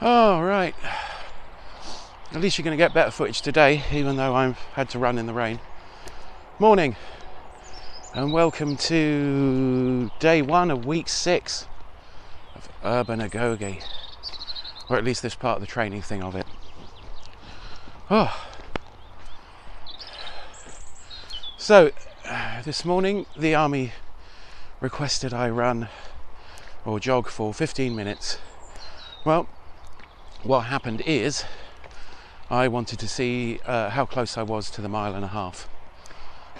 Oh, right. At least you're going to get better footage today, even though I've had to run in the rain. Morning, and welcome to day 1 of week 6 of Urban Agoge, or at least this part of the training thing of it. Oh. So, this morning the army requested I run or jog for 15 minutes. Well, what happened is I wanted to see how close I was to the 1.5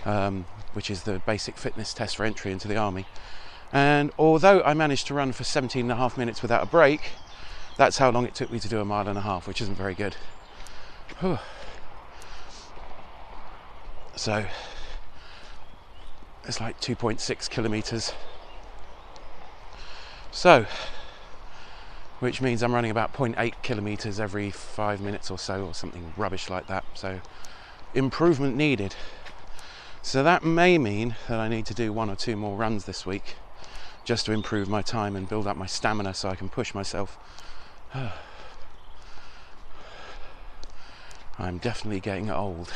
miles, which is the basic fitness test for entry into the army. And although I managed to run for 17.5 minutes without a break, that's how long it took me to do 1.5 miles, which isn't very good. Whew. So it's like 2.6 kilometers. So, which means I'm running about 0.8 kilometers every 5 minutes or so, or something rubbish like that. So improvement needed. So that may mean that I need to do 1 or 2 more runs this week just to improve my time and build up my stamina so I can push myself. I'm definitely getting old.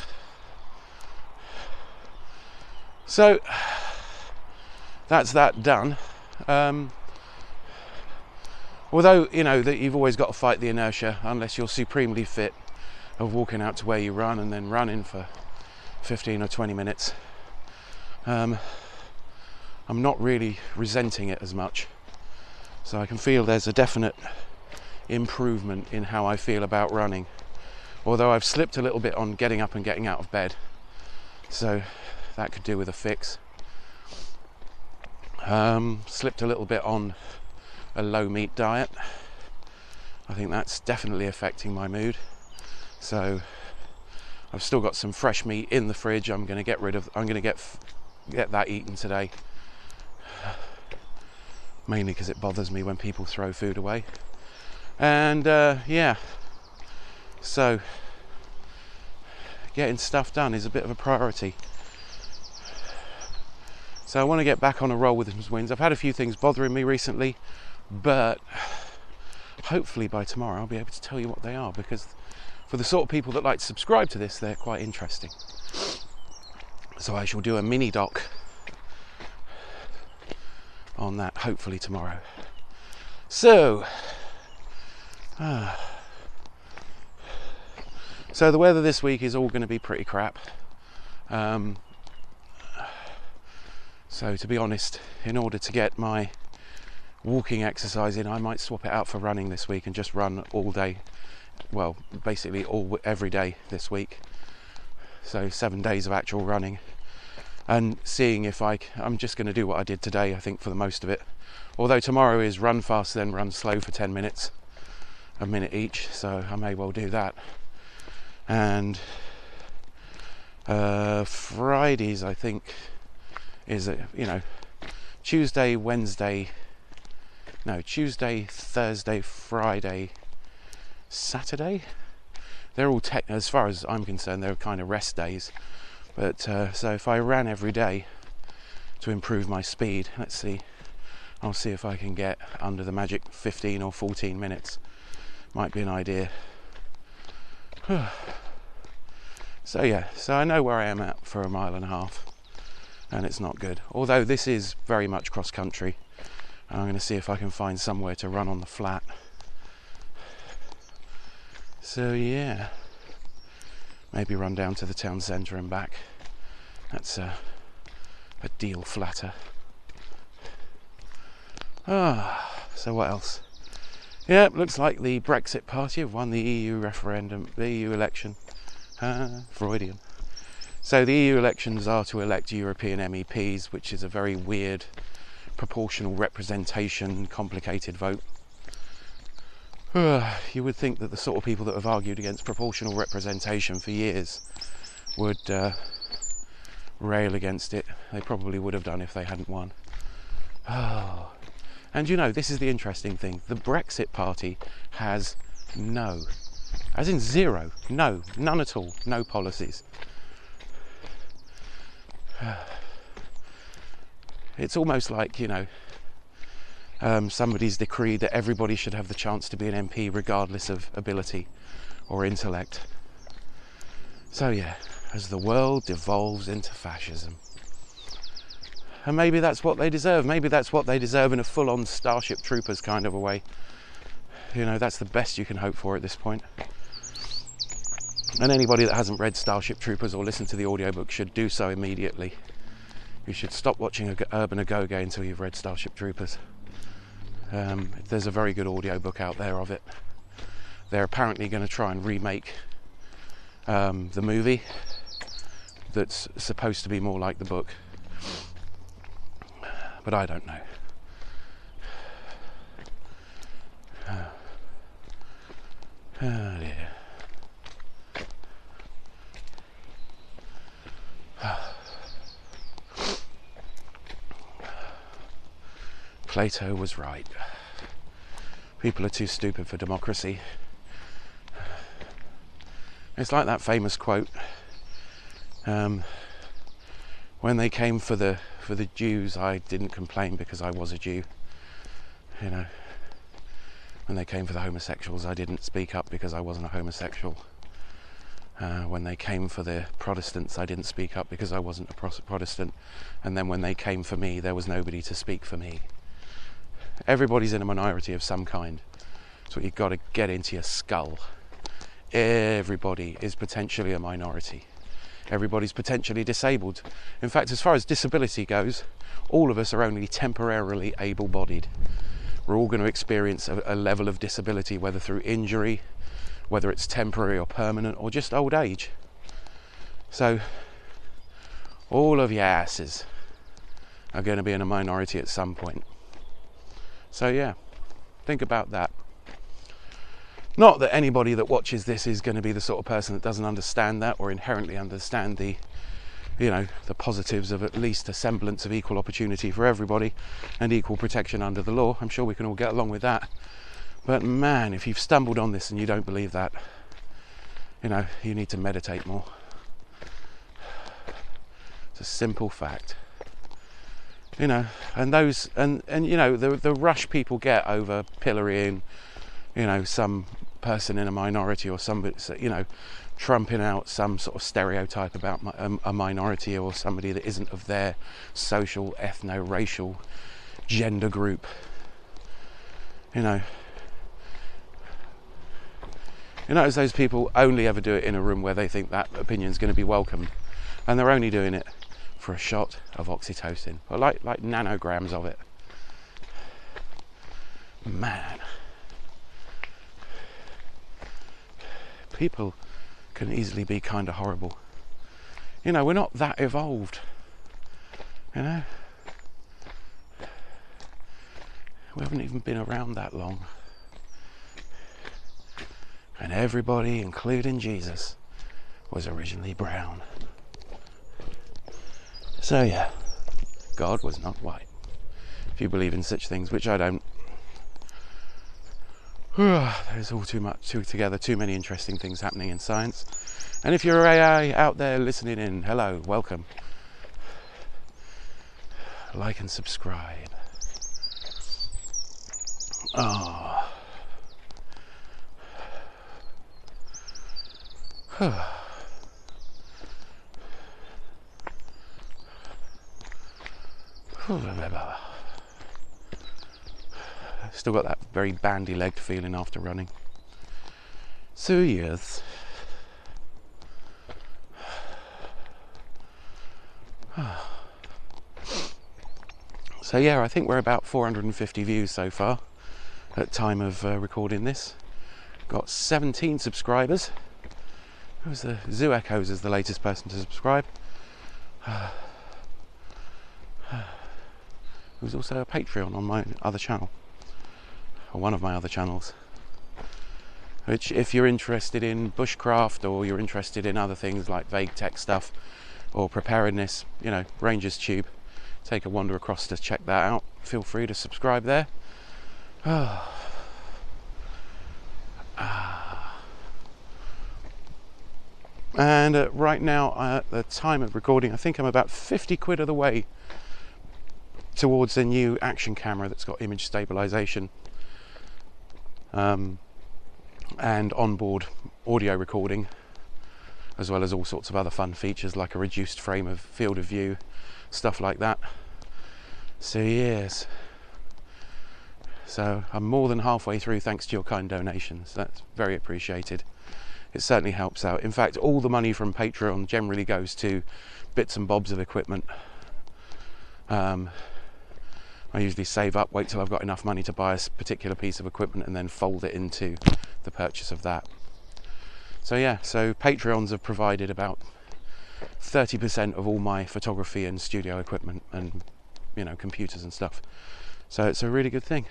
So that's that done. Although, you know, that you've always got to fight the inertia unless you're supremely fit of walking out to where you run and then running for 15 or 20 minutes. I'm not really resenting it as much. So I can feel there's a definite improvement in how I feel about running. Although I've slipped a little bit on getting up and getting out of bed. So that could do with a fix. Slipped a little bit on a low meat diet. I think that's definitely affecting my mood. So I've still got some fresh meat in the fridge. I'm going to get rid of. I'm going to get that eaten today. Mainly because it bothers me when people throw food away. And yeah, so getting stuff done is a bit of a priority. So I want to get back on a roll with some wins. I've had a few things bothering me recently, but hopefully by tomorrow I'll be able to tell you what they are, because for the sort of people that like to subscribe to this, they're quite interesting. So I shall do a mini doc on that hopefully tomorrow. So so the weather this week is all going to be pretty crap. So to be honest, in order to get my walking exercise in, I might swap it out for running this week and just run all day. Well, basically every day this week. So 7 days of actual running, and seeing if I'm just going to do what I did today, I think, for the most of it. Although tomorrow is run fast, then run slow for 10 minutes, a minute each. So I may well do that. And Fridays, I think, is Tuesday, Thursday, Friday, Saturday. They're all as far as I'm concerned, they're kind of rest days. But so if I ran every day to improve my speed, let's see, I'll see if I can get under the magic 15 or 14 minutes. Might be an idea. So yeah, so I know where I am at for 1.5 miles, and it's not good. Although this is very much cross country. I'm going to see if I can find somewhere to run on the flat. So yeah, maybe run down to the town centre and back. That's a deal flatter. So what else? Yeah, looks like the Brexit party have won the EU referendum, the EU election. Freudian. So the EU elections are to elect European MEPs, which is a very weird proportional representation, complicated vote. You would think that the sort of people that have argued against proportional representation for years would rail against it. They probably would have done if they hadn't won. And you know, this is the interesting thing. The Brexit party has no, as in zero, no, none at all, no policies. It's almost like, you know, somebody's decreed that everybody should have the chance to be an MP regardless of ability or intellect. So yeah, as the world devolves into fascism. And maybe that's what they deserve. Maybe that's what they deserve in a full-on Starship Troopers kind of a way. You know, that's the best you can hope for at this point. And anybody that hasn't read Starship Troopers or listened to the audiobook should do so immediately. You should stop watching Urban Agoge until you've read Starship Troopers. There's a very good audiobook out there of it. They're apparently going to try and remake the movie that's supposed to be more like the book. But I don't know. Oh dear. Plato was right. People are too stupid for democracy. It's like that famous quote. When they came for the Jews, I didn't complain because I was a Jew. You know, when they came for the homosexuals, I didn't speak up because I wasn't a homosexual. When they came for the Protestants, I didn't speak up because I wasn't a Protestant. And then when they came for me, there was nobody to speak for me. Everybody's in a minority of some kind. That's what you've got to get into your skull. Everybody is potentially a minority. Everybody's potentially disabled. In fact, as far as disability goes, all of us are only temporarily able-bodied. We're all going to experience a level of disability, whether through injury, whether it's temporary or permanent, or just old age. So, all of your asses are going to be in a minority at some point. So yeah, think about that. Not that anybody that watches this is going to be the sort of person that doesn't understand that or inherently understand the, you know, the positives of at least a semblance of equal opportunity for everybody and equal protection under the law. I'm sure we can all get along with that. But man, if you've stumbled on this and you don't believe that, you know, you need to meditate more. It's a simple fact. You know, and those, and you know, the rush people get over pillorying, you know, some person in a minority or somebody, you know, trumping out some sort of stereotype about a minority or somebody that isn't of their social, ethno-racial, gender group. You know, as those people only ever do it in a room where they think that opinion's going to be welcomed, and they're only doing it for a shot of oxytocin, or like nanograms of it. Man, people can easily be kind of horrible. You know, we're not that evolved. You know, we haven't even been around that long. And everybody, including Jesus, was originally brown. So yeah, God was not white. If you believe in such things, which I don't. There's all too many interesting things happening in science. And if you're AI out there listening in, hello, welcome. Like and subscribe. Oh. Still got that very bandy-legged feeling after running. So yes. So yeah, I think we're about 450 views so far at time of recording this. Got 17 subscribers. Who's the Zoo Echoes is the latest person to subscribe. Who's also a Patreon on my other channel, or one of my other channels, which if you're interested in bushcraft or you're interested in other things like vague tech stuff or preparedness, you know, Rangers Tube, take a wander across to check that out. Feel free to subscribe there. And right now, at the time of recording, I think I'm about 50 quid of the way towards a new action camera that's got image stabilization and onboard audio recording, as well as all sorts of other fun features like a reduced frame of field of view, stuff like that. So yes, so I'm more than halfway through thanks to your kind donations. That's very appreciated. It certainly helps out. In fact, all the money from Patreon generally goes to bits and bobs of equipment. I usually save up, wait till I've got enough money to buy a particular piece of equipment and then fold it into the purchase of that. So yeah, so Patreons have provided about 30% of all my photography and studio equipment and, you know, computers and stuff. So it's a really good thing.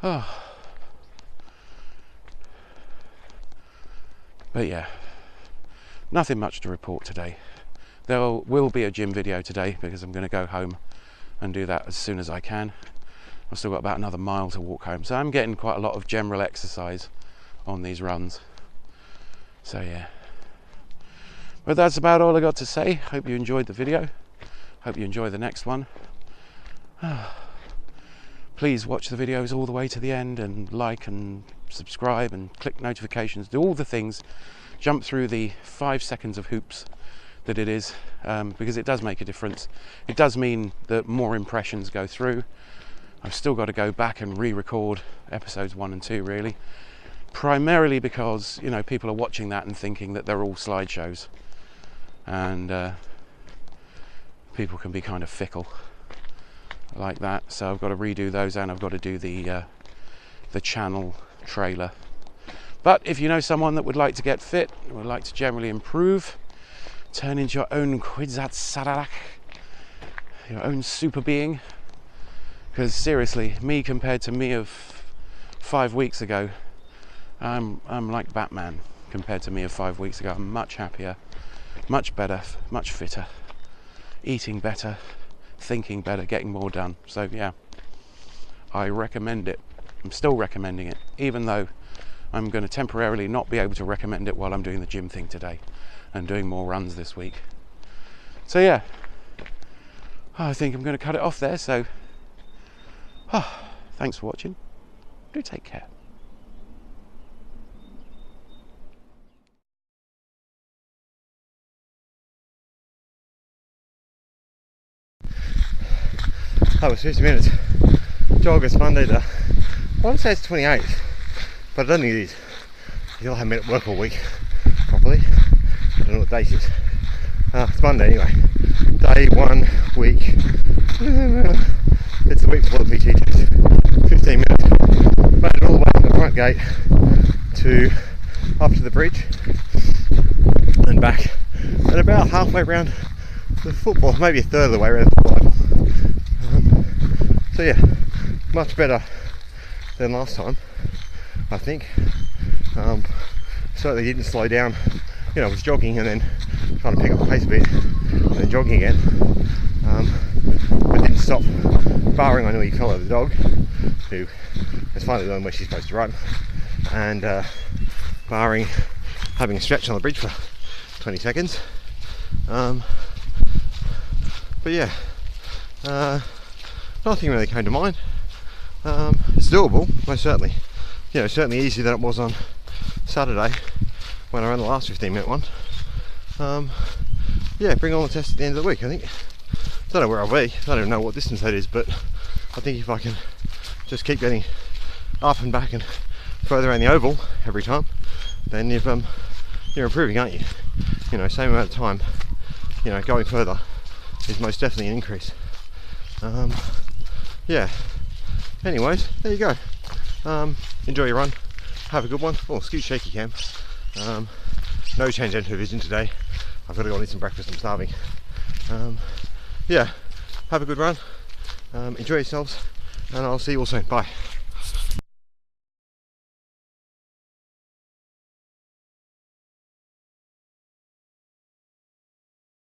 Oh. But yeah, nothing much to report today. There will be a gym video today because I'm going to go home and do that as soon as I can. I've still got about another mile to walk home, so I'm getting quite a lot of general exercise on these runs. So yeah, but that's about all I got to say. Hope you enjoyed the video. Hope you enjoy the next one. Please watch the videos all the way to the end and like and subscribe and click notifications, do all the things, jump through the 5 seconds of hoops that it is, because it does make a difference. It does mean that more impressions go through. I've still got to go back and re-record episodes 1 and 2 really, primarily because, you know, people are watching that and thinking that they're all slideshows, and people can be kind of fickle like that, so I've got to redo those, and I've got to do the channel trailer. But if you know someone that would like to get fit, would like to generally improve, turn into your own Kwisatz Haderach, your own super being, because seriously, me compared to me of 5 weeks ago, I'm like Batman compared to me of 5 weeks ago. I'm much happier, much better, much fitter, eating better, thinking better, getting more done. So yeah, I recommend it. I'm still recommending it, even though I'm going to temporarily not be able to recommend it while I'm doing the gym thing today and doing more runs this week. So yeah, I think I'm going to cut it off there. So thanks for watching. Do take care. That was 50 minutes. Jog is Monday I want to say it's 28th, but I don't think it is. You'll have been at work all week properly. I don't know what date it is. It's Monday anyway. Day 1, week. It's the week before the PT test. 15 minutes. Made it all the way from the front gate to up to the bridge and back, and about halfway around the football, maybe a third of the way around the football level. So yeah, much better than last time, I think. Certainly didn't slow down. You know, I was jogging and then trying to pick up the pace a bit, and then jogging again. But didn't stop, barring I nearly fell over the dog, who has finally learned where she's supposed to run, and barring having a stretch on the bridge for 20 seconds. But yeah, nothing really came to mind. It's doable, most certainly. You know, certainly easier than it was on Saturday when I ran the last 15-minute one. Yeah, bring on the test at the end of the week, I think. Don't know where I'll be. I don't even know what distance that is, but I think if I can just keep getting up and back and further around the oval every time, then you're improving, aren't you? You know, same amount of time, you know, going further is most definitely an increase. Yeah, anyways, there you go. Enjoy your run, have a good one. Oh, scoot shaky cam. No change into vision today. I've got to go and eat some breakfast, I'm starving. Yeah, have a good run, enjoy yourselves, and I'll see you all soon. Bye.